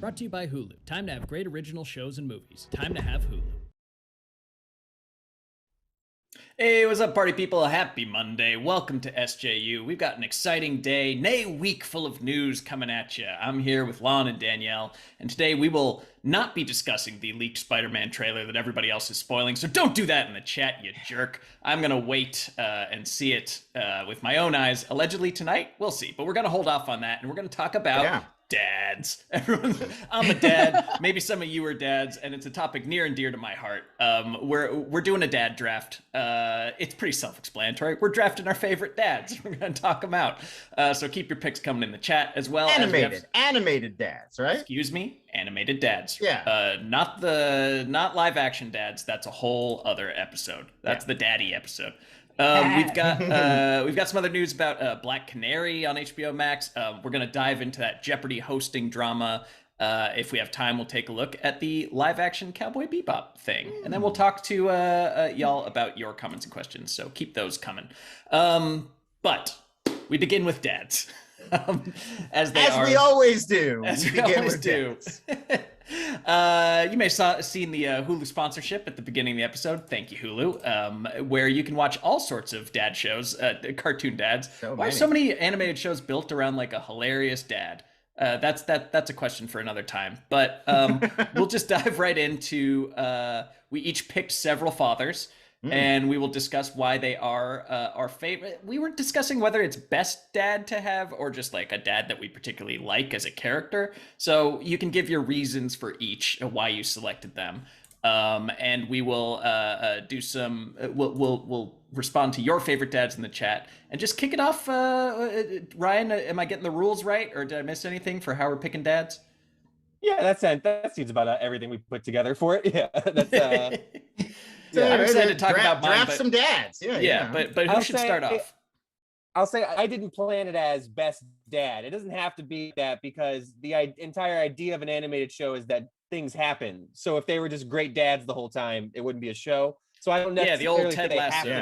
Brought to you by Hulu. Time to have great original shows and movies. Time to have Hulu. Hey, what's up, party people? Happy Monday. Welcome to SJU. We've got an exciting day, nay, week full of news coming at you. I'm here with Lon and Danielle, and today we will not be discussing the leaked Spider-Man trailer that everybody else is spoiling, so don't do that in the chat, you jerk. I'm gonna wait and see it with my own eyes, allegedly tannite. We'll see, but we're gonna hold off on that, and we're gonna talk about dads. I'm a dad. Maybe some of you are dads, and it's a topic near and dear to my heart. We're doing a dad draft. It's pretty self-explanatory. We're drafting our favorite dads. We're gonna talk them out. So keep your picks coming in the chat as well. Animated dads, right? Excuse me, animated dads. Yeah. Not live action dads. That's a whole other episode. That's the daddy episode. We've got some other news about Black Canary on HBO Max. We're gonna dive into that Jeopardy hosting drama. If we have time, we'll take a look at the live action Cowboy Bebop thing, and then we'll talk to y'all about your comments and questions. So keep those coming. But we begin with dads, as we always do. You may have seen the Hulu sponsorship at the beginning of the episode. Thank you, Hulu, where you can watch all sorts of dad shows, cartoon dads. Why are so many animated shows built around like a hilarious dad? That's a question for another time. But we'll just dive right into. We each picked several fathers. And we will discuss why they are our favorite. We were discussing whether it's best dad to have or just like a dad that we particularly like as a character. So you can give your reasons for each why you selected them. And we will do some. We'll respond to your favorite dads in the chat and just kick it off. Ryan, am I getting the rules right, or did I miss anything for how we're picking dads? Yeah, that seems about everything we put together for it. Yeah, that's. I'm excited to talk about mine, draft some dads. Yeah. But who should start off? I'll say I didn't plan it as best dad. It doesn't have to be that, because the entire idea of an animated show is that things happen. So if they were just great dads the whole time, it wouldn't be a show. So I don't necessarily the old Ted Lasso.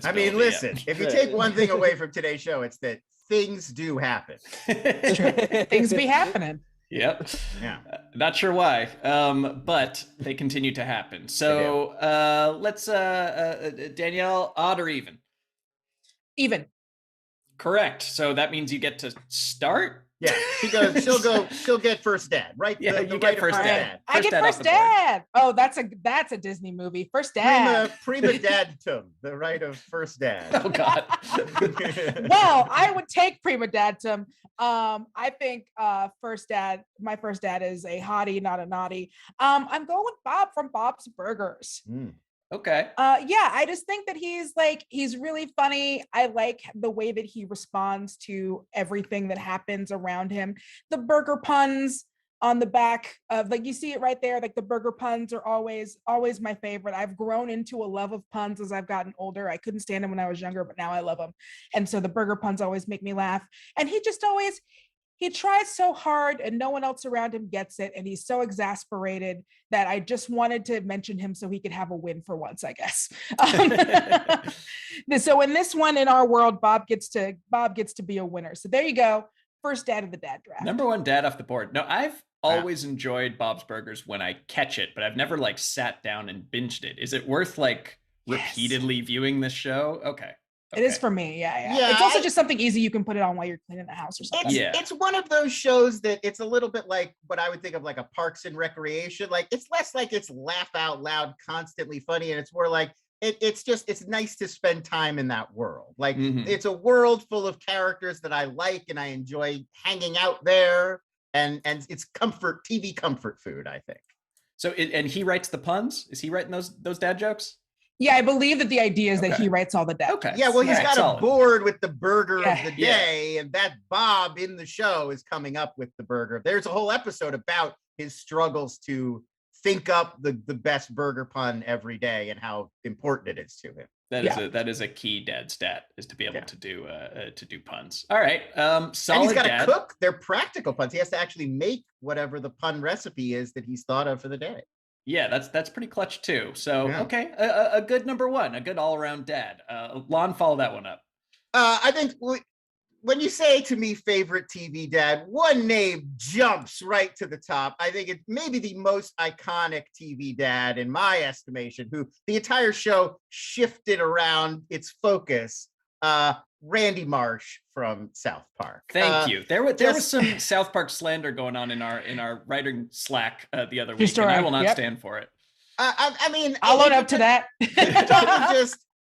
I mean, listen, if you take one thing away from today's show, it's that things do happen. Things be happening. Yep. Yeah. Not sure why, but they continue to happen. So let's Danielle, odd or even? Even. Correct. So that means you get to start. Yeah, she'll get first dad, right? Yeah, you get first dad. I get first dad. Oh, that's a Disney movie. First dad. Prima dadtum, the right of first dad. Oh God. Well, I would take prima dadtum. I think first dad. My first dad is a hottie, not a naughty. I'm going with Bob from Bob's Burgers. Okay. Yeah, I just think that he's really funny. I like the way that he responds to everything that happens around him. The burger puns on the back of, like, you see it right there. Like, the burger puns are always my favorite. I've grown into a love of puns as I've gotten older. I couldn't stand them when I was younger, but now I love them. And so the burger puns always make me laugh. And he tries so hard and no one else around him gets it. And he's so exasperated that I just wanted to mention him so he could have a win for once, I guess. So in this one, in our world, Bob gets to be a winner. So there you go. First dad of the dad draft. Number one dad off the board. No, I've always enjoyed Bob's Burgers when I catch it, but I've never like sat down and binged it. Is it worth like repeatedly viewing this show? Okay. It is for me, yeah. It's also just something easy you can put it on while you're cleaning the house or something. It's one of those shows that it's a little bit like what I would think of like a Parks and Recreation. Like, it's less like it's laugh out loud, constantly funny, and it's more like it's nice to spend time in that world. Like, it's a world full of characters that I like and I enjoy hanging out there, and it's TV comfort food, I think. So and he writes the puns? Is he writing those dad jokes? Yeah, I believe that the idea is that he writes all the dad. Okay. Yeah, well, he's got a board with the burger of the day, and that Bob in the show is coming up with the burger. There's a whole episode about his struggles to think up the best burger pun every day and how important it is to him. That is a key dad stat, is to be able to do puns. All right, solid. And he's got to cook. They're practical puns. He has to actually make whatever the pun recipe is that he's thought of for the day. Yeah, that's pretty clutch too. So okay, a good number one, a good all around dad. Lon, follow that one up. I think when you say to me favorite TV dad, one name jumps right to the top. I think it's maybe the most iconic TV dad in my estimation, who the entire show shifted around its focus. Randy Marsh from South Park. Thank you. There was some South Park slander going on in our writing Slack the other week, and I will not stand for it. I mean, I'll own up to that.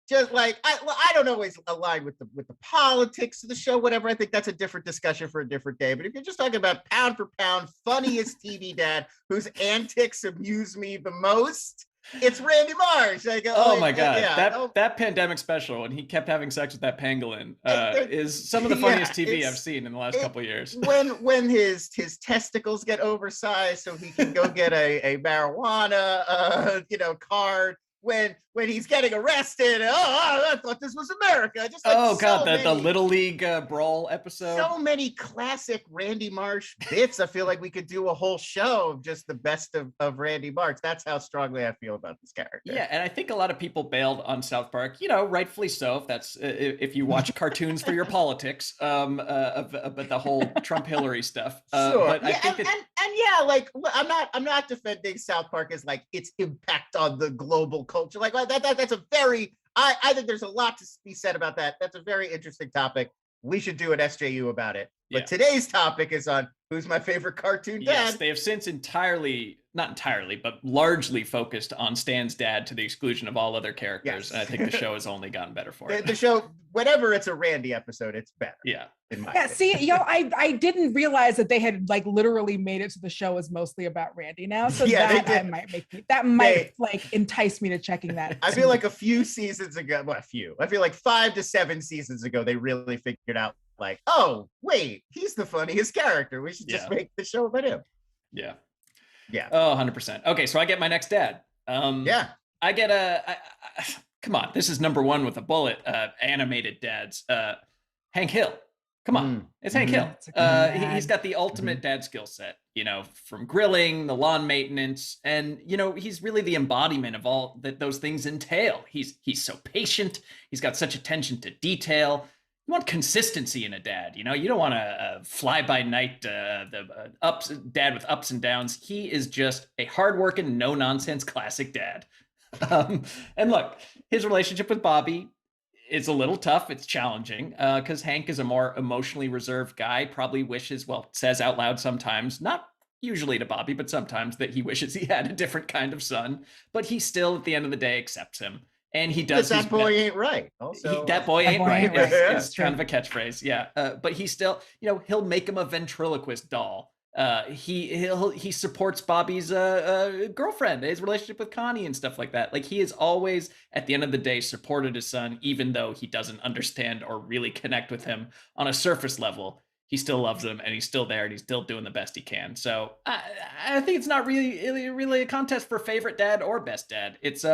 just like I don't always align with the politics of the show, whatever. I think that's a different discussion for a different day. But if you're just talking about pound for pound funniest TV dad whose antics amuse me the most, it's Randy Marsh. My god, that pandemic special when he kept having sex with that pangolin is some of the funniest TV I've seen in the last couple of years. When his testicles get oversized so he can go get a marijuana card. When he's getting arrested, I thought this was America. Just like the Little League brawl episode. So many classic Randy Marsh bits. I feel like we could do a whole show of just the best of Randy Marsh. That's how strongly I feel about this character. Yeah, and I think a lot of people bailed on South Park. Rightfully so. If you watch cartoons for your politics, about the whole Trump Hillary stuff. Sure. But I think I'm not defending South Park as like its impact on the global culture. Like that's a very I think there's a lot to be said about that. That's a very interesting topic. We should do an SJU about it. But today's topic is on who's my favorite cartoon dad. Yes, they have since not entirely, but largely focused on Stan's dad to the exclusion of all other characters. Yes. And I think the show has only gotten better for it. The show, whenever it's a Randy episode, it's better. Yeah. See, I didn't realize that they had like literally made it to the show as mostly about Randy now. So that might entice me to checking that. I feel like a few seasons ago, I feel like 5 to 7 seasons ago, they really figured out like, oh, wait, he's the funniest character. We should just make the show about him. Yeah. Yeah. Oh, 100%. Okay, so I get my next dad. I get come on, this is number one with a bullet. Animated dads. Hank Hill. Come on, it's Hank Hill. He's got the ultimate dad skill set, from grilling, the lawn maintenance, and he's really the embodiment of all that those things entail. He's so patient. He's got such attention to detail. You want consistency in a dad. You don't want a fly-by-night dad with ups and downs. He is just a hardworking, no-nonsense classic dad. And look, his relationship with Bobby is a little tough. It's challenging because Hank is a more emotionally reserved guy. Probably says out loud sometimes, not usually to Bobby, but sometimes, that he wishes he had a different kind of son. But he still, at the end of the day, accepts him. And he does. That boy ain't right. Also, that boy ain't right. It's kind of a catchphrase, yeah. But he still, he'll make him a ventriloquist doll. He supports Bobby's girlfriend, his relationship with Connie and stuff like that. Like, he is always, at the end of the day, supported his son, even though he doesn't understand or really connect with him on a surface level. He still loves him, and he's still there, and he's still doing the best he can. So I think it's not really a contest for favorite dad or best dad. It's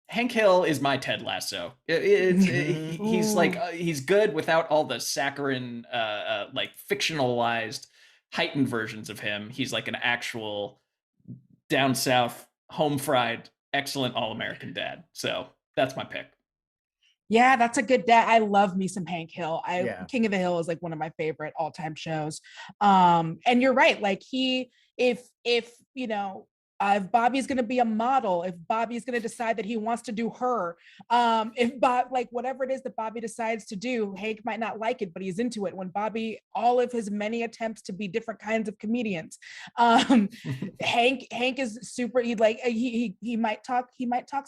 Hank Hill is my Ted Lasso. He's good without all the saccharine, fictionalized, heightened versions of him. He's like an actual down south, home fried, excellent all-American dad. So that's my pick. Yeah, that's a good dad. I love me some Hank Hill. King of the Hill is like one of my favorite all-time shows. And you're right. Like if Bobby's going to be a model, if Bobby's going to decide that he wants to do her, if Bob, whatever it is that Bobby decides to do, Hank might not like it, but he's into it. When Bobby, all of his many attempts to be different kinds of comedians, Hank is super. He might talk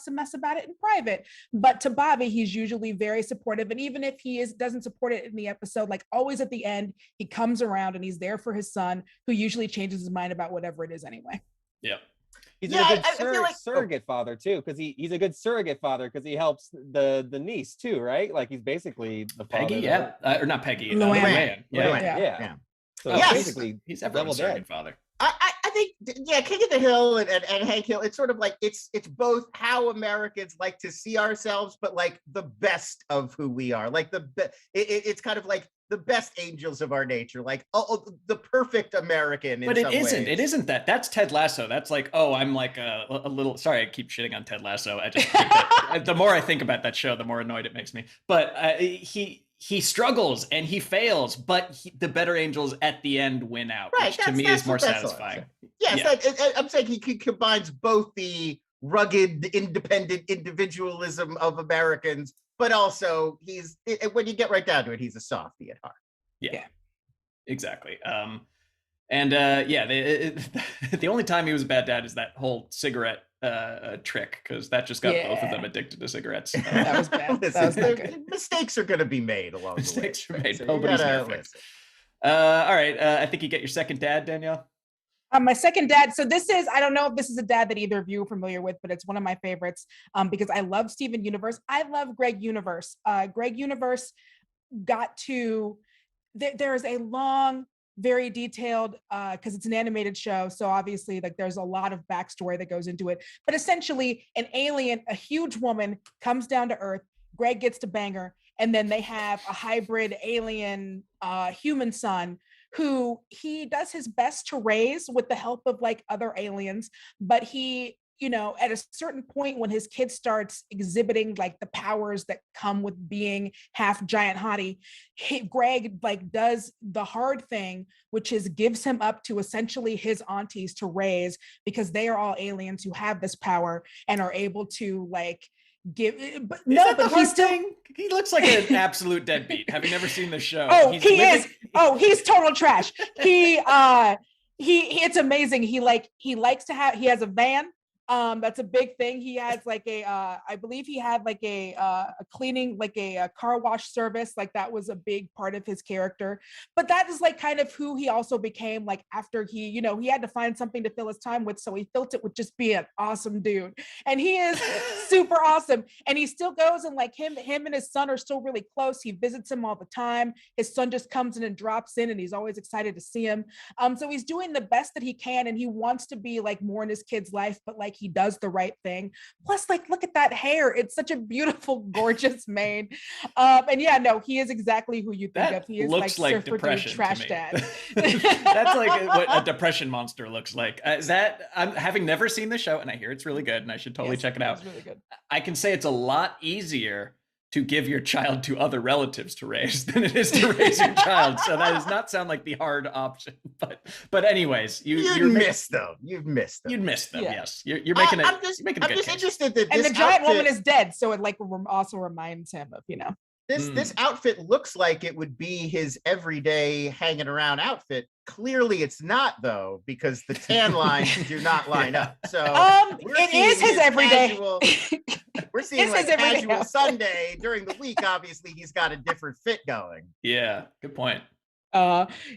some mess about it in private, but to Bobby, he's usually very supportive. And even if he doesn't support it in the episode, always at the end, he comes around and he's there for his son, who usually changes his mind about whatever it is anyway. Yeah. He's a good surrogate father too, because he's a good surrogate father because he helps the niece too, right? Like, he's basically the Peggy, father, or not Peggy, Luann. Yeah. So basically, he's everyone's surrogate father. I think, King of the Hill and Hank Hill, it's sort of like it's both how Americans like to see ourselves, but like the best of who we are. Like it's kind of like the best angels of our nature, like the perfect American. But it isn't. It isn't that. That's Ted Lasso. That's like, I'm like a little. Sorry, I keep shitting on Ted Lasso. I just think that, the more I think about that show, the more annoyed it makes me. But he struggles and he fails, but the better angels at the end win out, right, which to me is more satisfying. Yes, I'm saying he combines both the rugged, independent individualism of Americans, but also when you get right down to it, he's a softie at heart. Yeah. Exactly. The only time he was a bad dad is that whole cigarette trick, because that just got both of them addicted to cigarettes. That was bad. That was not good. Mistakes are going to be made along the way. Mistakes are made. So Nobody's perfect. All right. I think you get your second dad, Danielle. My second dad. So this is, I don't know if this is a dad that either of you are familiar with, but it's one of my favorites because I love Steven Universe. I love Greg Universe. Greg Universe got to, there's a long, very detailed, because it's an animated show. So obviously like there's a lot of backstory that goes into it, but essentially an alien, a huge woman comes down to Earth. Greg gets to bang her. And then they have a hybrid alien human son who he does his best to raise with the help of like other aliens. But he, you know, at a certain point when his kid starts exhibiting like the powers that come with being half giant hottie, Greg like does the hard thing, which is gives him up to essentially his aunties to raise, because they are all aliens who have this power and are able to like give, but no, but he's still, he looks like an absolute deadbeat. Have you never seen the show? Oh, he's total trash. He it's amazing. He likes to have, he has a van. That's a big thing. He has like I believe he had like a cleaning, like a car wash service. Like that was a big part of his character. But that is like kind of who he also became. Like after he, you know, he had to find something to fill his time with, so he filled it with just being an awesome dude. And he is super awesome. And he still goes and like him and his son are still really close. He visits him all the time. His son just comes in and drops in, and he's always excited to see him. So he's doing the best that he can, and he wants to be like more in his kid's life, but like he does the right thing. Plus, like, look at that hair. It's such a beautiful, gorgeous mane. And yeah, no, he is exactly who you think of. He is looks like depression trash dad. That's like what a depression monster looks like. I'm having never seen the show, and I hear it's really good, and I should totally check it out. Really good. I can say it's a lot easier to give your child to other relatives to raise than it is to raise your child. So that does not sound like the hard option. But anyways, you'd miss them. You'd miss them. Yeah. Yes. You're making it. I'm just interested that and this the giant outfit, woman is dead, so it like also reminds him of, you know. This outfit looks like it would be his everyday hanging around outfit. Clearly it's not, though, because the tan lines do not line up. So it is his everyday. We're seeing like casual Sunday during the week. Obviously, he's got a different fit going. Yeah, good point.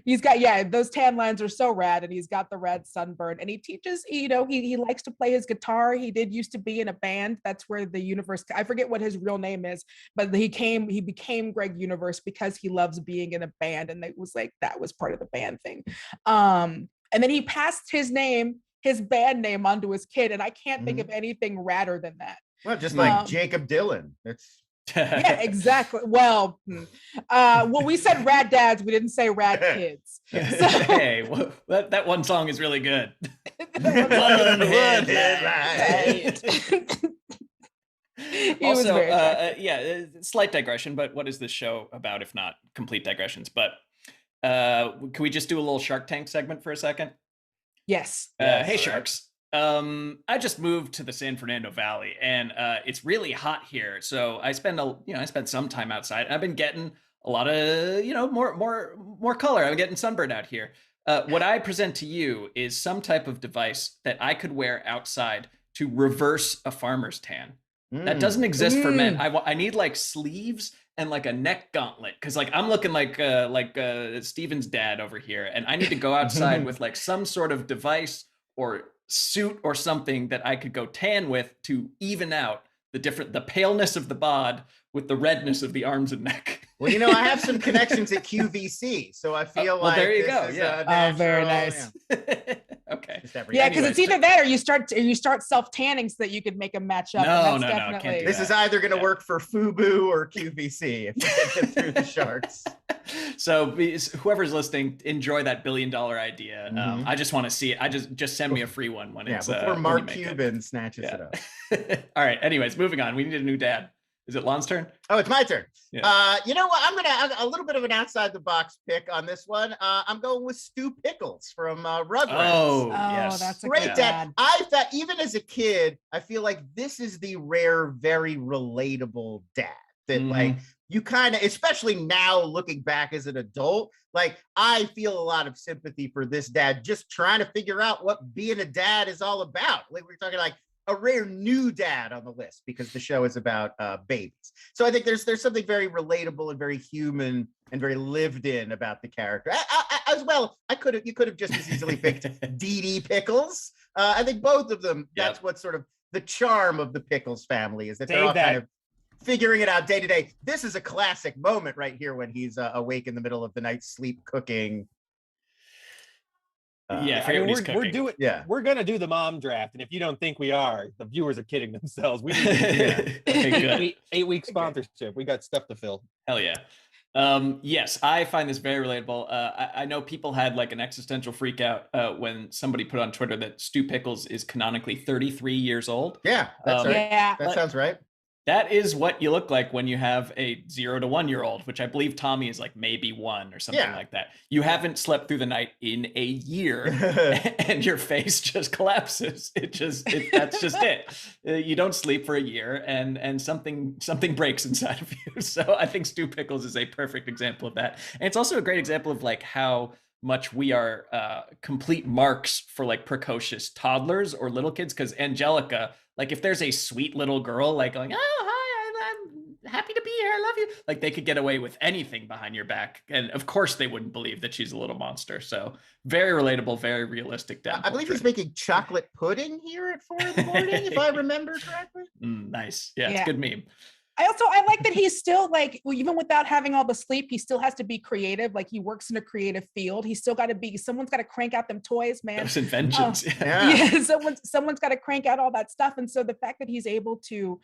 He's got, those tan lines are so rad, and he's got the red sunburn, and he teaches, you know, he likes to play his guitar. He did used to be in a band. That's where the universe, I forget what his real name is, but he became Greg Universe because he loves being in a band, and it was like that was part of the band thing. And then he passed his band name onto his kid, and I can't think of anything radder than that. Well, just like Jacob Dylan. It's yeah, exactly. Well, we said rad dads, we didn't say rad kids. So. Hey, well, that one song is really good. Also, slight digression, but what is this show about if not complete digressions? But can we just do a little Shark Tank segment for a second? Yes. Hey, Sharks. I just moved to the San Fernando Valley, and it's really hot here. So I spend some time outside. I've been getting a lot of, more color. I'm getting sunburned out here. What I present to you is some type of device that I could wear outside to reverse a farmer's tan. That doesn't exist for men. I need like sleeves and like a neck gauntlet, because like I'm looking like Steven's dad over here, and I need to go outside with like some sort of device or suit or something that I could go tan with to even out the paleness of the bod with the redness of the arms and neck. Well, I have some connections at QVC, so I feel like there you go. Yeah. Very nice. Yeah. Okay. Yeah, because it's either that or you start self tanning so that you could make them match up. No, can't do this that. Is either going to work for FUBU or QVC if you get through the Sharks. So whoever's listening, enjoy that $1 billion idea. I just want to see it. I just send me a free one when it's before Mark Cuban snatches it up. All right. Anyways, moving on. We need a new dad. Is it Lon's turn? Oh, it's my turn. Yeah. You know what? I'm gonna a little bit of an outside the box pick on this one. I'm going with Stu Pickles from Rugrats. Oh, yes, that's a Great good dad. I thought even as a kid, I feel like this is the rare, very relatable dad that like you kind of, especially now looking back as an adult, like I feel a lot of sympathy for this dad just trying to figure out what being a dad is all about. Like we're talking like a rare new dad on the list because the show is about babies. So I think there's something very relatable and very human and very lived in about the character. As well, you could have just as easily picked Dee Dee Pickles. I think both of them. That's what's sort of the charm of the Pickles family is that they're all kind of figuring it out day to day. This is a classic moment right here when he's awake in the middle of the night, sleep cooking. We're gonna do the mom draft, and if you don't think we are, the viewers are kidding themselves. We need to 8-week sponsorship. We got stuff to fill. Hell yeah. Yes, I find this very relatable. I know people had like an existential freak out when somebody put on Twitter that Stu Pickles is canonically 33 years old. Yeah, that's right. Yeah, that sounds right. That is what you look like when you have a 0 to 1 year old, which I believe Tommy is like maybe 1 or something like that. You haven't slept through the night in a year and your face just collapses. That's just it. You don't sleep for a year and something breaks inside of you. So I think Stu Pickles is a perfect example of that. And it's also a great example of like how much we are complete marks for like precocious toddlers or little kids. Because Angelica, like if there's a sweet little girl like going, oh, hi, I'm happy to be here, I love you. Like they could get away with anything behind your back. And of course they wouldn't believe that she's a little monster. So very relatable, very realistic. I believe he's making chocolate pudding here at 4 in the morning, if I remember correctly. Nice. Yeah, it's a good meme. I like that he's still like, well, even without having all the sleep, he still has to be creative. Like he works in a creative field. He's still got to be, someone's got to crank out them toys, man. Those inventions. Someone's got to crank out all that stuff. And so the fact that he's able to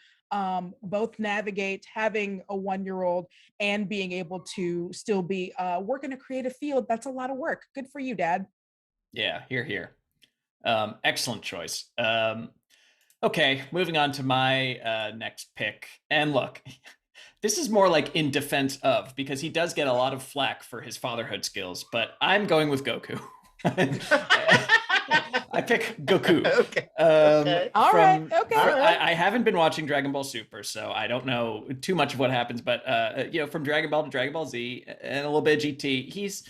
both navigate having a 1-year-old and being able to still be work in a creative field, that's a lot of work. Good for you, Dad. Yeah, here. Excellent choice. Okay, moving on to my next pick. And look, this is more like in defense of, because he does get a lot of flack for his fatherhood skills, but I'm going with Goku. I pick Goku. Okay. All right. I haven't been watching Dragon Ball Super, so I don't know too much of what happens, but from Dragon Ball to Dragon Ball Z and a little bit of GT, he's,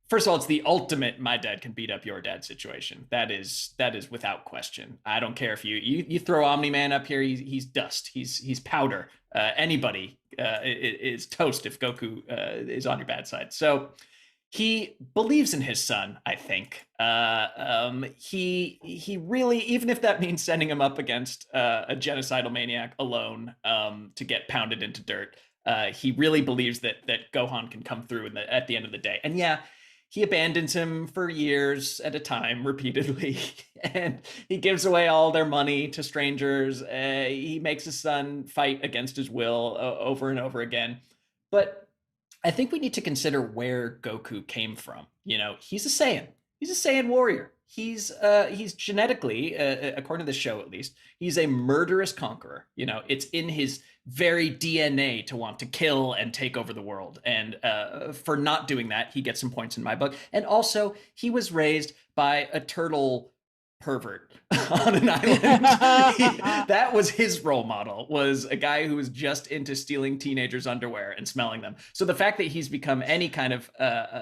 first of all, it's the ultimate my dad can beat up your dad situation. That is without question. I don't care if you throw Omni-Man up here, he's dust. He's powder. Anybody is toast if Goku is on your bad side. So he believes in his son, I think. He really, even if that means sending him up against a genocidal maniac alone to get pounded into dirt, he really believes that Gohan can come through at the end of the day. And yeah, he abandons him for years at a time, repeatedly, and he gives away all their money to strangers. He makes his son fight against his will over and over again. But I think we need to consider where Goku came from. You know, he's a Saiyan. He's a Saiyan warrior. He's genetically, according to the show at least, he's a murderous conqueror. You know, it's in his very DNA to want to kill and take over the world. And for not doing that, he gets some points in my book. And also, he was raised by a turtle pervert on an island. That was his role model, was a guy who was just into stealing teenagers' underwear and smelling them. So the fact that he's become any kind of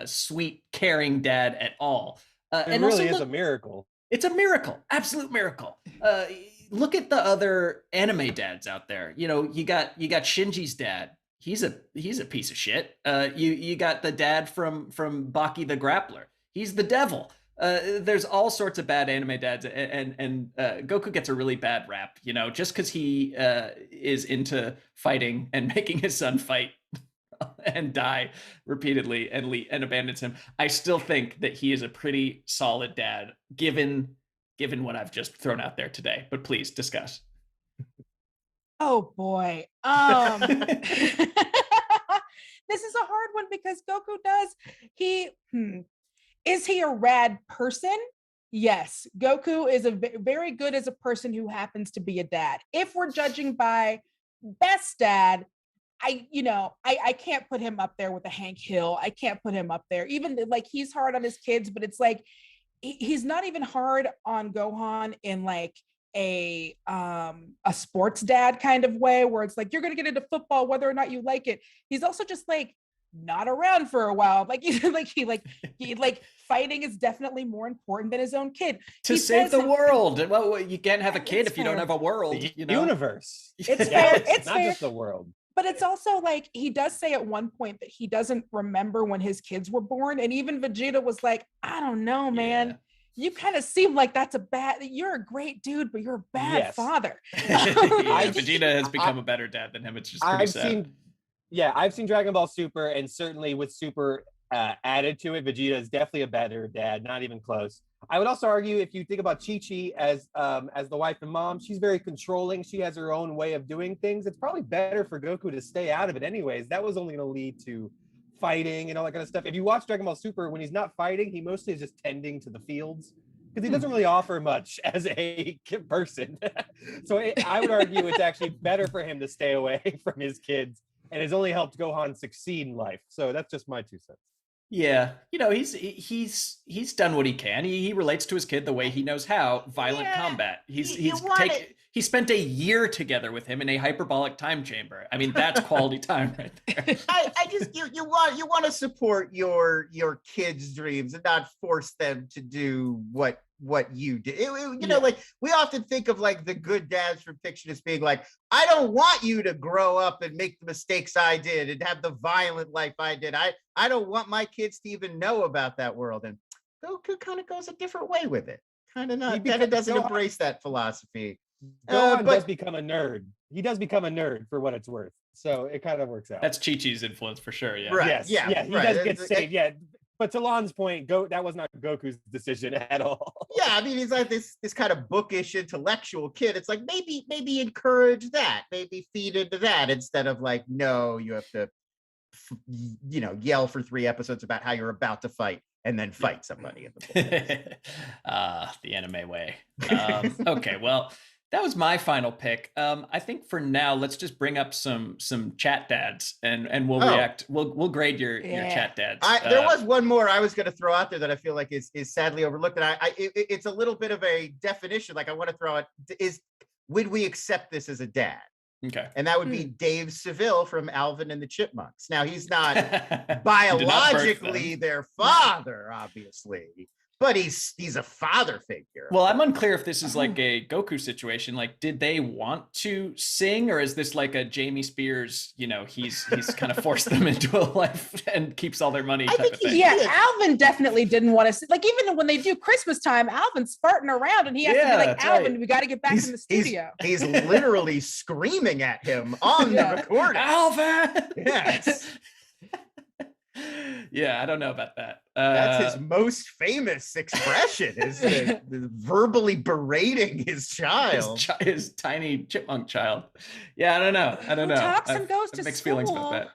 sweet, caring dad at all, it really is a miracle. It's a miracle, absolute miracle. Look at the other anime dads out there. You know, you got Shinji's dad. He's a piece of shit. You got the dad from Baki the Grappler. He's the devil. There's all sorts of bad anime dads, and Goku gets a really bad rap. You know, just because he is into fighting and making his son fight and die repeatedly and abandons him, I still think that he is a pretty solid dad, given what I've just thrown out there today. But please discuss. Oh boy. This is a hard one because Goku is he a rad person? Yes. Goku is very good as a person who happens to be a dad. If we're judging by best dad, I can't put him up there with a Hank Hill. I can't put him up there. Even like he's hard on his kids, but it's like he's not even hard on Gohan in like a sports dad kind of way where it's like you're gonna get into football whether or not you like it. He's also just like not around for a while. Like he fighting is definitely more important than his own kid. To save the world. Well, you can't have a kid if you don't have a world. The universe. It's fair. It's not fair. Just the world. But it's also like he does say at one point that he doesn't remember when his kids were born. And even Vegeta was like, I don't know, man. Yeah. You kind of seem like you're a great dude, but you're a bad father. Vegeta has become a better dad than him. It's just pretty sad. I've seen Dragon Ball Super, and certainly with Super added to it, Vegeta is definitely a better dad, not even close. I would also argue if you think about Chi-Chi as the wife and mom, she's very controlling. She has her own way of doing things. It's probably better for Goku to stay out of it anyways. That was only going to lead to fighting and all that kind of stuff. If you watch Dragon Ball Super, when he's not fighting, he mostly is just tending to the fields because he doesn't really offer much as a person. So I would argue it's actually better for him to stay away from his kids, and has only helped Gohan succeed in life. So that's just my 2 cents. Yeah, he's done what he can. He relates to his kid the way he knows how. Violent combat. He spent a year together with him in a hyperbolic time chamber. I mean, that's quality time right there. I just you want to support your kids' dreams and not force them to do what you do. Like we often think of like the good dads from fiction as being like, I don't want you to grow up and make the mistakes I did and have the violent life I did. I don't want my kids to even know about that world. And Goku kind of goes a different way with it. Kind of doesn't embrace that philosophy. Gohan does become a nerd. He does become a nerd for what it's worth. So it kind of works out. That's Chi-Chi's influence for sure. Yeah. Right. Yes. Yeah. He does get saved. Yeah. But to Lon's point, that was not Goku's decision at all. Yeah, I mean, he's like this kind of bookish intellectual kid. It's like maybe encourage that, maybe feed into that instead of like, no, you have to, yell for 3 episodes about how you're about to fight and then fight somebody in the the anime way. Okay, well, that was my final pick. I think for now, let's just bring up some chat dads and we'll react. We'll grade your chat dads. There was one more I was going to throw out there that I feel like is sadly overlooked. And it's a little bit of a definition. Like I want to throw it would we accept this as a dad? Okay. And that would be Dave Seville from Alvin and the Chipmunks. Now he's not biologically their father, obviously. But he's a father figure. Well, I'm unclear if this is like a Goku situation. Like, did they want to sing, or is this like a Jamie Spears? He's kind of forced them into a life and keeps all their money type of thing. Yeah, Alvin definitely didn't want to sing. Like even when they do Christmas time, Alvin's farting around, and he has to be like, Alvin, right. We got to get back in the studio. He's literally screaming at him on the recording. Alvin. Yes. Yeah, I don't know about that. That's his most famous expression, is verbally berating his child. His tiny chipmunk child. Yeah, I don't know. Talks and goes to mixed school. Feelings about that.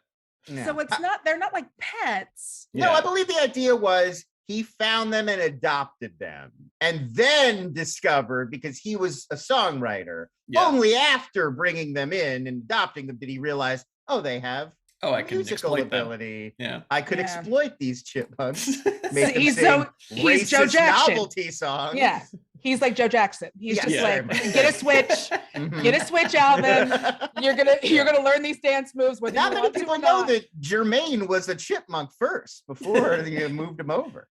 Yeah. So they're not like pets. No, I believe the idea was he found them and adopted them and then discovered, because he was a songwriter, only after bringing them in and adopting them did he realize, they have I can musical ability. Them. Yeah, I could exploit these chipmunks. Make he's Joe Jackson. Novelty songs. Yeah, he's like Joe Jackson. He's just like, get a switch, get a switch, Alvin. You're gonna learn these dance moves. Not many people know that Jermaine was a chipmunk first before you moved him over.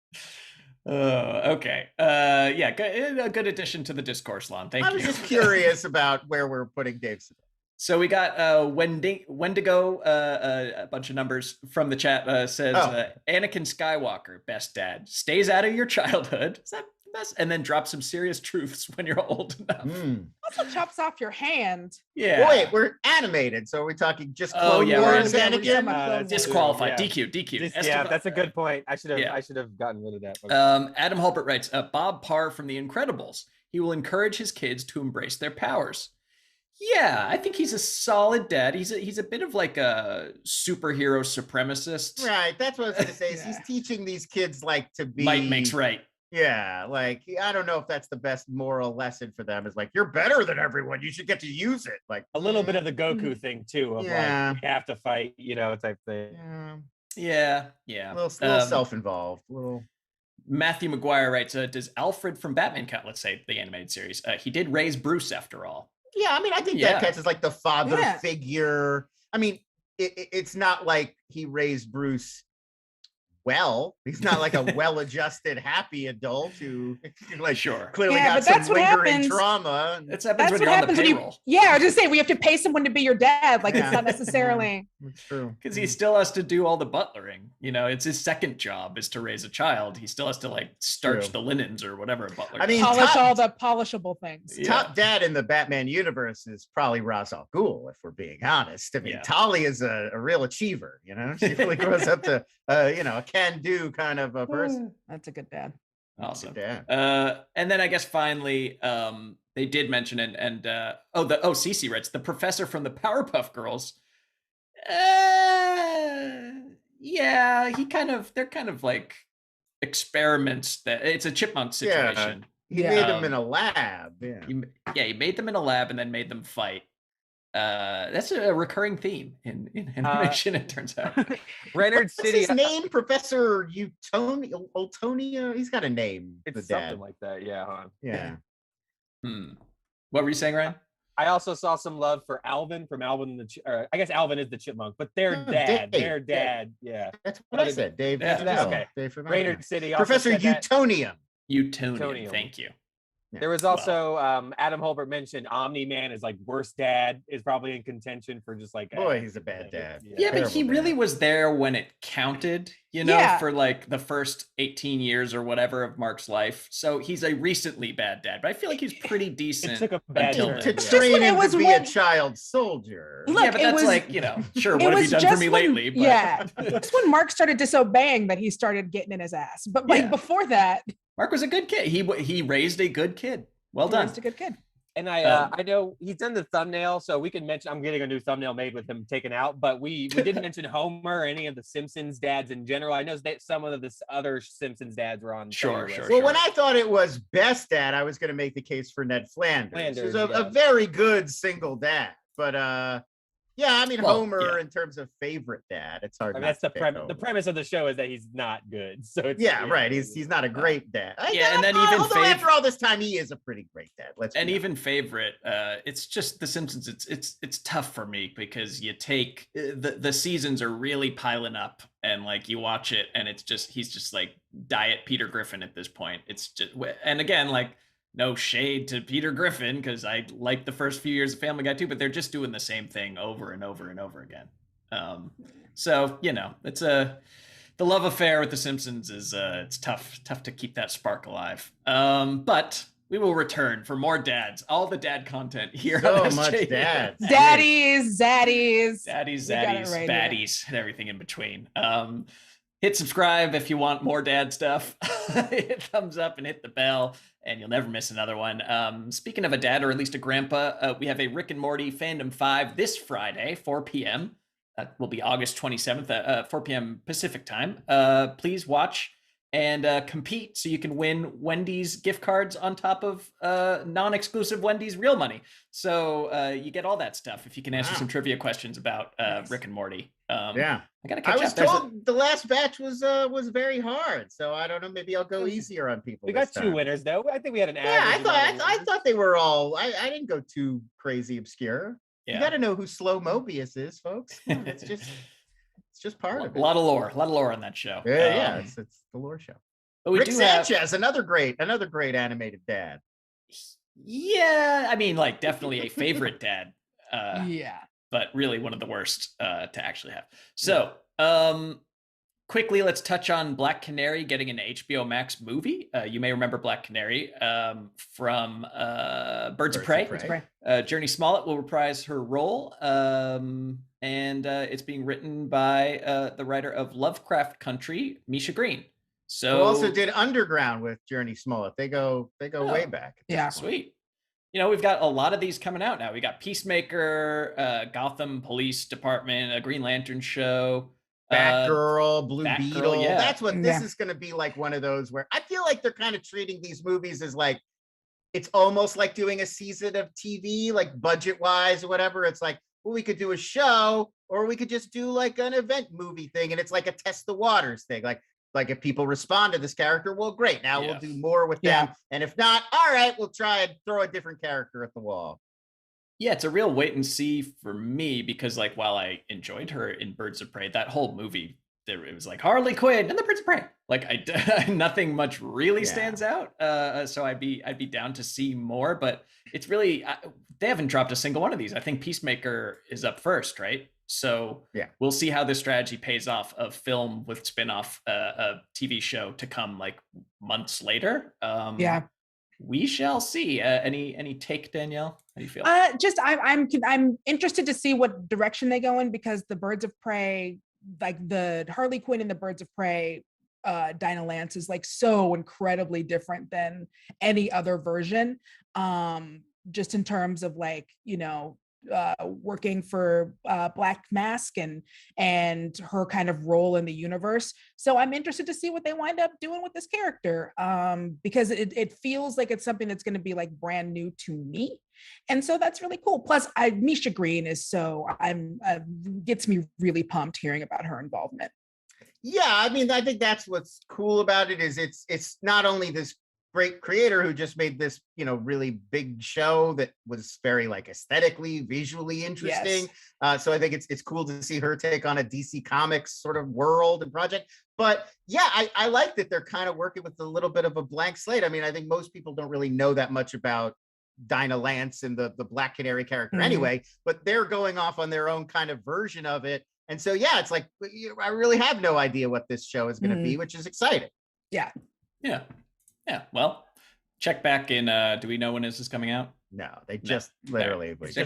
Okay. A good addition to the discourse, Lon. Thank you. I was just curious about where we're putting Dave. So we got Wendigo, a bunch of numbers from the chat, says Anakin Skywalker, best dad, stays out of your childhood. Is that the best? And then drops some serious truths when you're old enough. Also chops off your hand. Yeah. Wait, we're animated, so are we talking just Clone Wars Anakin? Disqualified. DQ. Yeah, that's a good point. I should have gotten rid of that. Adam Hulbert writes, Bob Parr from The Incredibles. He will encourage his kids to embrace their powers. Yeah, I think he's a solid dad. He's a bit of like a superhero supremacist. Right, that's what I was going to say. He's teaching these kids like to be... Might makes right. Yeah, like I don't know if that's the best moral lesson for them. Is like you're better than everyone. You should get to use it. Like a little bit of the Goku thing too, of like we have to fight, type thing. Yeah. A little self-involved. Little. Matthew McGuire writes, does Alfred from Batman count? Let's say the animated series. He did raise Bruce after all. Yeah, I mean, I think that counts as like the father figure. I mean, it's not like he raised Bruce well. He's not like a well-adjusted, happy adult who like clearly got some lingering trauma. That's when you're on the payroll. I was just saying we have to pay someone to be your dad. Like it's not necessarily. That's true. Because he still has to do all the butlering. It's his second job is to raise a child. He still has to like starch the linens or whatever a butler. I mean, polish all the polishable things. Top dad in the Batman universe is probably Ra's al Ghul, if we're being honest. I mean, Tali is a real achiever. She really grows up to a can-do kind of a person. That's a good dad. Awesome. And then I guess finally, they did mention Cece writes the professor from the Powerpuff Girls. They're kind of like experiments that it's a chipmunk situation. He made them in a lab. He made them in a lab and then made them fight. That's a recurring theme in animation, it turns out. Renard City. What's his name? Professor Ultonia? He's got a name. It's something like that. Yeah. Huh? Yeah. What were you saying, Ryan? I also saw some love for Alvin from Alvin I guess Alvin is the chipmunk, but their dad. Yeah. That's what I said. Dave. Okay. Dave Renard City. Professor Utonium. Utonium. Thank you. There was also Adam Holbert mentioned Omni-Man is like worst dad is probably in contention for just like he's a bad dad. Yeah, but he really was there when it counted, for like the first 18 years or whatever of Mark's life. So he's a recently bad dad, but I feel like he's pretty decent. It took a bad turn. To train him to be a child soldier. Look, but that's sure, what have you done for me lately? But... Yeah, that's when Mark started disobeying that he started getting in his ass. But before that... Mark was a good kid. He raised a good kid. Well done. Raised a good kid. And I know he's done the thumbnail, so we can mention. I'm getting a new thumbnail made with him taken out, but we didn't mention Homer or any of the Simpsons dads in general. I know that some of the other Simpsons dads were on. Sure. Well, when I thought it was best dad, I was going to make the case for Ned Flanders. Who's a very good single dad, but Homer in terms of favorite dad, it's hard. That's the premise. The premise of the show is that he's not good. So it's, right. He's not a great dad. And then even after all this time, he is a pretty great dad. Even favorite. It's just The Simpsons. It's tough for me because you take the seasons are really piling up, and like you watch it, and he's just like diet Peter Griffin at this point. It's just, and again, like. No shade to Peter Griffin because I like the first few years of Family Guy too, but they're just doing the same thing over and over and over again. So it's the love affair with The Simpsons is it's tough to keep that spark alive. But we will return for more dads, all the dad content here. So much dads, daddies, zaddies, baddies, and everything in between. Hit subscribe if you want more dad stuff. Hit thumbs up and hit the bell, and you'll never miss another one. Speaking of a dad, or at least a grandpa, we have a Rick and Morty Fandom 5 this Friday, 4 p.m. That will be August 27th, 4 p.m. Pacific time. Please watch and compete so you can win Wendy's gift cards on top of non-exclusive Wendy's real money. So you get all that stuff if you can answer some trivia questions about Rick and Morty. I gotta catch up. I was told the last batch was very hard, so I don't know. Maybe I'll go easier on people. We got two winners though. I think we had an average. Yeah, I thought they were all. I didn't go too crazy obscure. You got to know who Slow Mobius is, folks. It's just part of it. A lot of lore on that show. Yeah, it's the lore show. But Rick Sanchez, another great animated dad. Yeah, I mean, like definitely a favorite dad. Yeah. But really one of the worst to actually have. So, quickly, let's touch on Black Canary getting an HBO Max movie. You may remember Black Canary from Birds of Prey. Journey Smollett will reprise her role. And it's being written by the writer of Lovecraft Country, Misha Green. So who also did Underground with Journey Smollett. They go way back. Yeah, sweet. We've got a lot of these coming out now. We got Peacemaker, Gotham Police Department, a Green Lantern show, Batgirl, Blue Batgirl, Beetle. yeah. That's what this is going to be like, one of those where I feel like they're kind of treating these movies as like, it's almost like doing a season of TV, like budget wise or whatever. It's like, well, we could do a show or we could just do like an event movie thing. And it's like a test the waters thing. Like if people respond to this character, well, great. Now we'll do more with them. And if not, all right, we'll try and throw a different character at the wall. Yeah, it's a real wait and see for me because, like, while I enjoyed her in Birds of Prey, that whole movie, it was like Harley Quinn and the Birds of Prey. Like, nothing much really stands out. So I'd be down to see more. But it's really they haven't dropped a single one of these. I think Peacemaker is up first, right? So we'll see how this strategy pays off of film with spinoff a TV show to come like months later. We shall see. Any take, Danielle? How do you feel? I'm interested to see what direction they go in, because the Birds of Prey, like the Harley Quinn and the Birds of Prey, Dinah Lance is like so incredibly different than any other version. Just in terms of like, you know, working for Black Mask and her kind of role in the universe. So I'm interested to see what they wind up doing with this character, because it feels like it's something that's going to be like brand new to me. And so that's really cool. Plus Misha Green is gets me really pumped hearing about her involvement. Yeah, I mean, I think that's what's cool about it is it's not only this great creator who just made this, you know, really big show that was very like aesthetically, visually interesting. So I think it's cool to see her take on a DC Comics sort of world and project. But yeah, I like that they're kind of working with a little bit of a blank slate. I mean, I think most people don't really know that much about Dinah Lance and the Black Canary character anyway, but they're going off on their own kind of version of it. And so, yeah, it's like, I really have no idea what this show is going to be, which is exciting. Yeah. Well, check back in. Do we know when this is coming out? No, they just literally. It's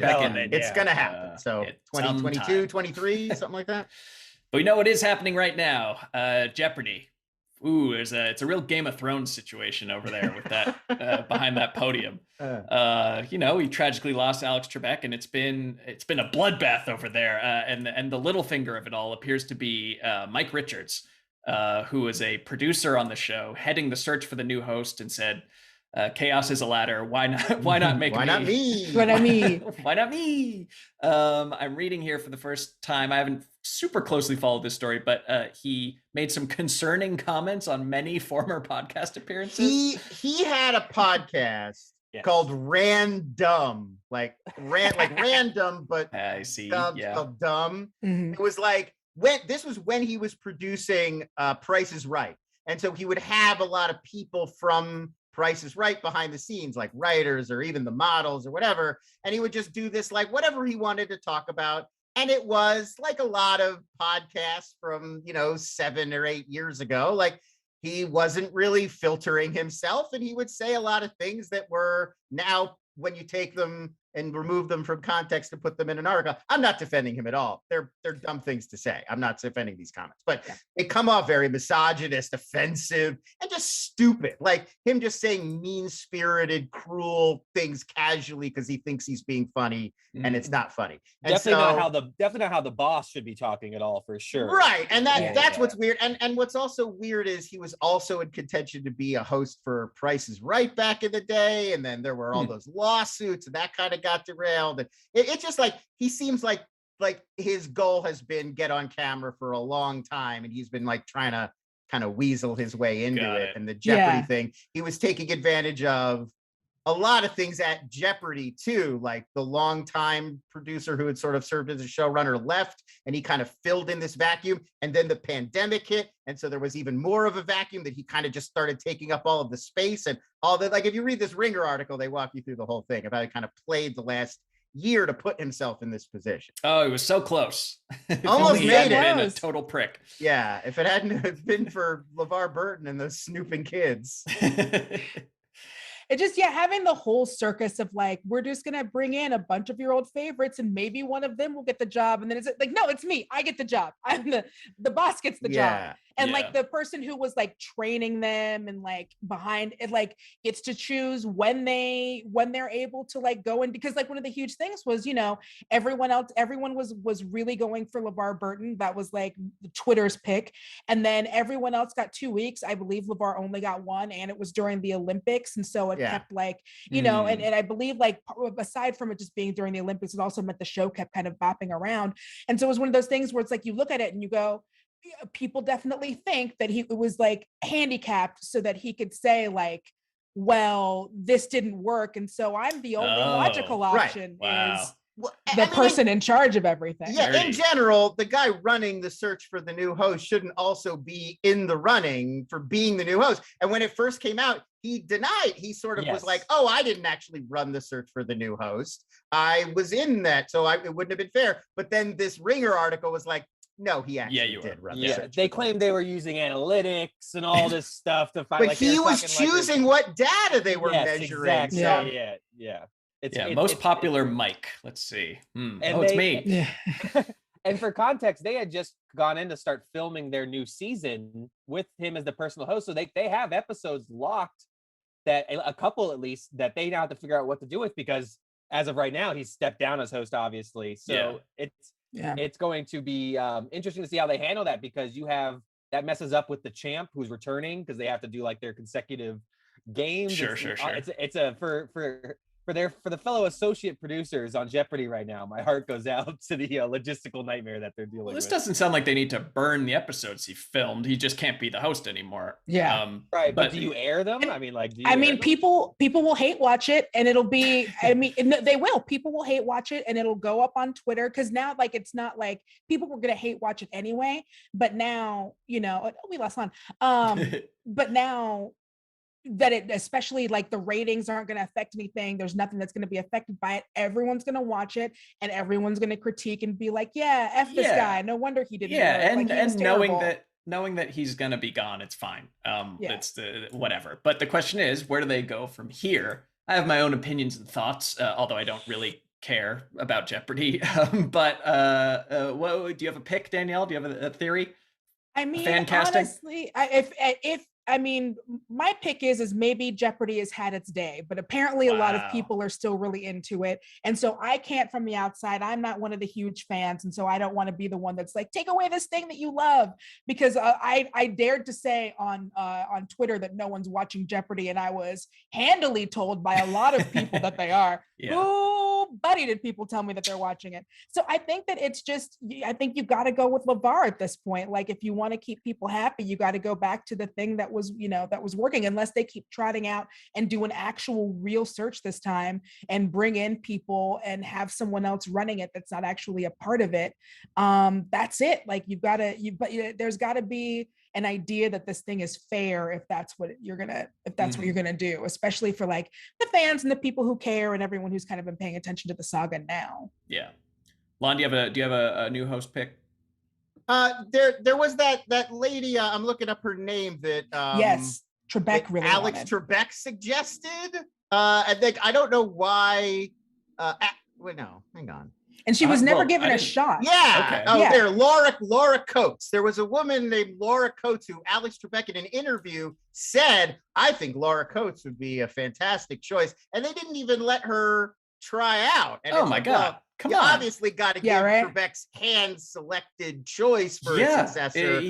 going to happen. So 2022, 23, something like that. But we know what is happening right now. Jeopardy. Ooh, it's a real Game of Thrones situation over there with that behind that podium. You know, he tragically lost Alex Trebek, and it's been a bloodbath over there. And the little finger of it all appears to be Mike Richards, who is a producer on the show, heading the search for the new host, and said, "Chaos is a ladder. Why not make Why not me? Why not me? Why not me?" I'm reading here for the first time. I haven't super closely followed this story, but he made some concerning comments on many former podcast appearances. He had a podcast called Random, like random, but I see. Called dumb. It was like when he was producing Price is Right, and so he would have a lot of people from Price is Right behind the scenes, like writers or even the models or whatever, and he would just do this like whatever he wanted to talk about. And it was like a lot of podcasts from, 7 or 8 years ago. Like he wasn't really filtering himself, and he would say a lot of things that were now, when you take them and remove them from context and put them in an article. I'm not defending him at all. They're dumb things to say. I'm not defending these comments, but they come off very misogynist, offensive, and just stupid. Like him just saying mean-spirited, cruel things casually because he thinks he's being funny, and it's not funny. And definitely not how the boss should be talking at all, for sure. Right, and that's what's weird. And what's also weird is he was also in contention to be a host for Price is Right back in the day, and then there were all those lawsuits, and that kind of got derailed. And it's just like he seems like his goal has been get on camera for a long time, and he's been like trying to kind of weasel his way into it. And the Jeopardy thing, he was taking advantage of a lot of things at Jeopardy too, like the longtime producer who had sort of served as a showrunner left, and he kind of filled in this vacuum. And then the pandemic hit, and so there was even more of a vacuum that he kind of just started taking up all of the space and all that. Like if you read this Ringer article, they walk you through the whole thing of how he kind of played the last year to put himself in this position. Oh, he was so close. Almost made it. Been a total prick. Yeah, if it hadn't been for LeVar Burton and those snooping kids. It just, having the whole circus of like, we're just gonna bring in a bunch of your old favorites and maybe one of them will get the job. And then it's like, no, it's me. I get the job. I'm the boss gets the job. And like the person who was like training them and like behind it, like gets to choose when they're able to like go in, because like one of the huge things was, everyone was really going for LeVar Burton. That was like Twitter's pick. And then everyone else got 2 weeks. I believe LeVar only got one, and it was during the Olympics. And so it kept like, and I believe like aside from it just being during the Olympics, it also meant the show kept kind of bopping around. And so it was one of those things where it's like, you look at it and you go, people definitely think that he was like handicapped so that he could say like, well, this didn't work. And so I'm the only logical option is the person in charge of everything. Yeah, in general, the guy running the search for the new host shouldn't also be in the running for being the new host. And when it first came out, he denied. He sort of was like, oh, I didn't actually run the search for the new host. I was in that, so it wouldn't have been fair. But then this Ringer article was like, no, he actually did run the search. They claimed they were using analytics and all this stuff to find. But he was choosing what data they were measuring. Exactly. So. Yeah. Most popular mic. Let's see. It's me. Yeah. And for context, they had just gone in to start filming their new season with him as the personal host. So they have episodes locked, that a couple at least, that they now have to figure out what to do with, because as of right now, he's stepped down as host, obviously. So it's going to be interesting to see how they handle that, because that messes up with the champ who's returning, because they have to do like their consecutive games. Sure. It's for the fellow associate producers on Jeopardy right now, my heart goes out to the logistical nightmare that they're dealing with. This doesn't sound like they need to burn the episodes he filmed. He just can't be the host anymore. Yeah. Right. But do you air them? People will hate watch it, and it'll be, they will. People will hate watch it, and it'll go up on Twitter, because now, like, it's not like people were going to hate watch it anyway, but now, it'll be less fun. But now, that it, especially like the ratings aren't going to affect anything, there's nothing that's going to be affected by it, everyone's going to watch it and everyone's going to critique and be like, this guy, no wonder he didn't work. And knowing that he's going to be gone, it's fine. It's the whatever. But the question is, where do they go from here? I have my own opinions and thoughts, although I don't really care about Jeopardy. But do you have a pick, Danielle? Do you have a theory? I mean, fan casting? Honestly, my pick is maybe Jeopardy has had its day, but apparently a lot of people are still really into it. And so I can't, from the outside, I'm not one of the huge fans. And so I don't want to be the one that's like, take away this thing that you love, because I dared to say on Twitter that no one's watching Jeopardy. And I was handily told by a lot of people that they are. Buddy, did people tell me that they're watching it. So I think that I think you got to go with LeVar at this point. Like, if you want to keep people happy, you got to go back to the thing that was working, unless they keep trotting out and do an actual real search this time and bring in people and have someone else running it that's not actually a part of it. That's it. Like, there's got to be an idea that this thing is fair, if that's what you're gonna do, especially for like the fans and the people who care and everyone who's kind of been paying attention to the saga now. Yeah. Lon, do you have a new host pick? There was that lady, I'm looking up her name, that yes, Trebek really Alex Trebek suggested. I think, I don't know why. No, hang on. And she was never given a shot. Yeah. Okay. There, Laura Coates. There was a woman named Laura Coates who Alex Trebek in an interview said, I think Laura Coates would be a fantastic choice. And they didn't even let her try out. And my God. Well, come on. Obviously got to give Trebek's hand-selected choice for a successor.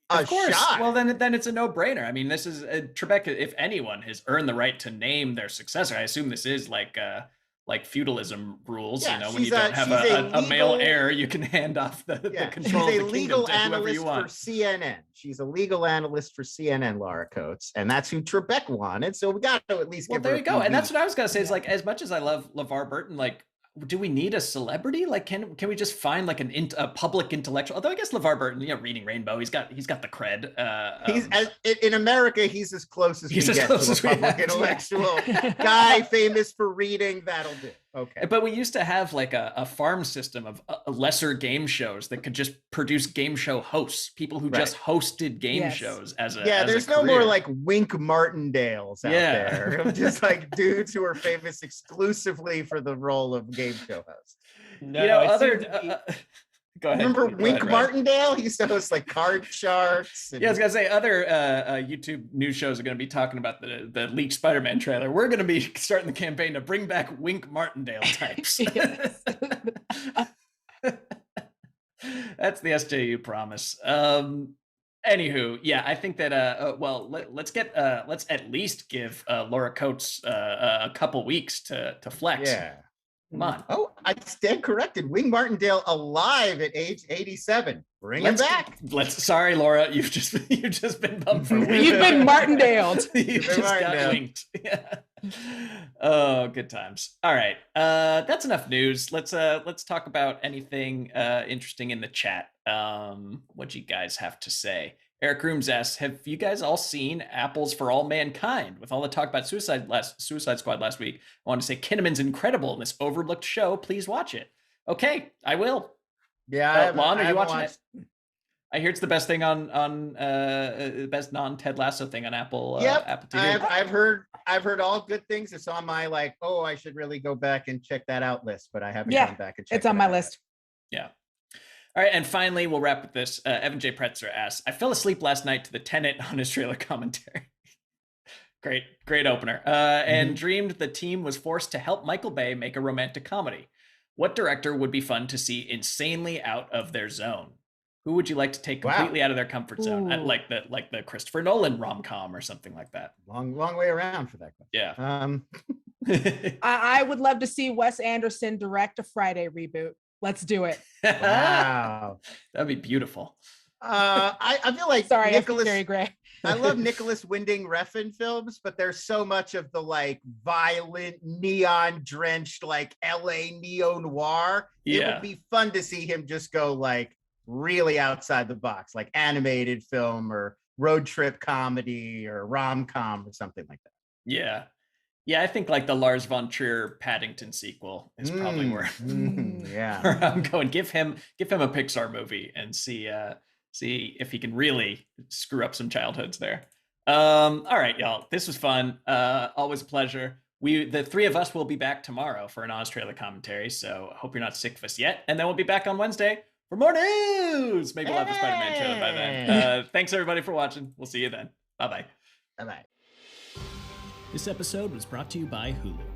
Of course. Shot. Well, then it's a no-brainer. I mean, this is Trebek, if anyone, has earned the right to name their successor. I assume this is like feudalism rules, when you don't have a male heir, you can hand off the control of the kingdom to whoever you want. She's a legal analyst for CNN. She's a legal analyst for CNN, Laura Coates, and that's who Trebek wanted. So we got to at least give her. There you go. And that's what I was gonna say. Is like, as much as I love LeVar Burton, like, do we need a celebrity? Like, can we just find like a public intellectual? Although I guess LeVar Burton, Reading Rainbow, he's got the cred. He's in America, he's as close as we get to a public intellectual guy famous for reading. That'll do. Okay. But we used to have like a farm system of lesser game shows that could just produce game show hosts, people who just hosted game shows as a there's no more like Wink Martindales out there. Just like dudes who are famous exclusively for the role of game show host. No, Go ahead. Remember Wink Martindale? He used to host like Card Sharks. Yeah, I was gonna say other YouTube news shows are gonna be talking about the leaked Spider-Man trailer. We're gonna be starting the campaign to bring back Wink Martindale types. That's the SJU promise. Anywho, yeah, I think that let's at least give Laura Coates a couple weeks to flex. Yeah. Come on. Oh, I stand corrected. Wing Martindale alive at age 87. Bring him back. Sorry, Laura, you've just been bumped for wing. You've been Martindaled. You've just got winked. Yeah. Oh, good times. All right. That's enough news. Let's talk about anything interesting in the chat. What you guys have to say? Eric Rooms asks, have you guys all seen Apples for All Mankind? With all the talk about Suicide Squad last week, I want to say Kinnaman's incredible in this overlooked show. Please watch it. Okay, I will. Yeah, Lon, are you watching it? I hear it's the best thing on best non-Ted Lasso thing on Apple. Apple TV. I've heard all good things. It's on my I should really go back and check that out list, but I haven't gone back and checked. It's on my list. Yeah. All right, and finally, we'll wrap with this. Evan J. Pretzer asks, I fell asleep last night to the Tenet on his trailer commentary. Great opener. And dreamed the team was forced to help Michael Bay make a romantic comedy. What director would be fun to see insanely out of their zone? Who would you like to take completely out of their comfort zone? Like the Christopher Nolan rom-com or something like that. Long way around for that question. Yeah. I would love to see Wes Anderson direct a Friday reboot. Let's do it. Wow. That'd be beautiful. I feel like Nicholas Gray. I love Nicholas Winding Refn films, but there's so much of the violent, neon drenched, LA neo noir. It would be fun to see him just go really outside the box, like animated film or road trip comedy or rom-com or something like that. Yeah. Yeah, I think the Lars von Trier Paddington sequel is probably where I'm going. Give him a Pixar movie and see if he can really screw up some childhoods there. All right, y'all. This was fun. Always a pleasure. The three of us will be back tomorrow for an Oz trailer commentary, so I hope you're not sick of us yet. And then we'll be back on Wednesday for more news. Maybe we'll have the Spider-Man trailer by then. Thanks everybody for watching. We'll see you then. Bye-bye. Bye-bye. This episode was brought to you by Hulu.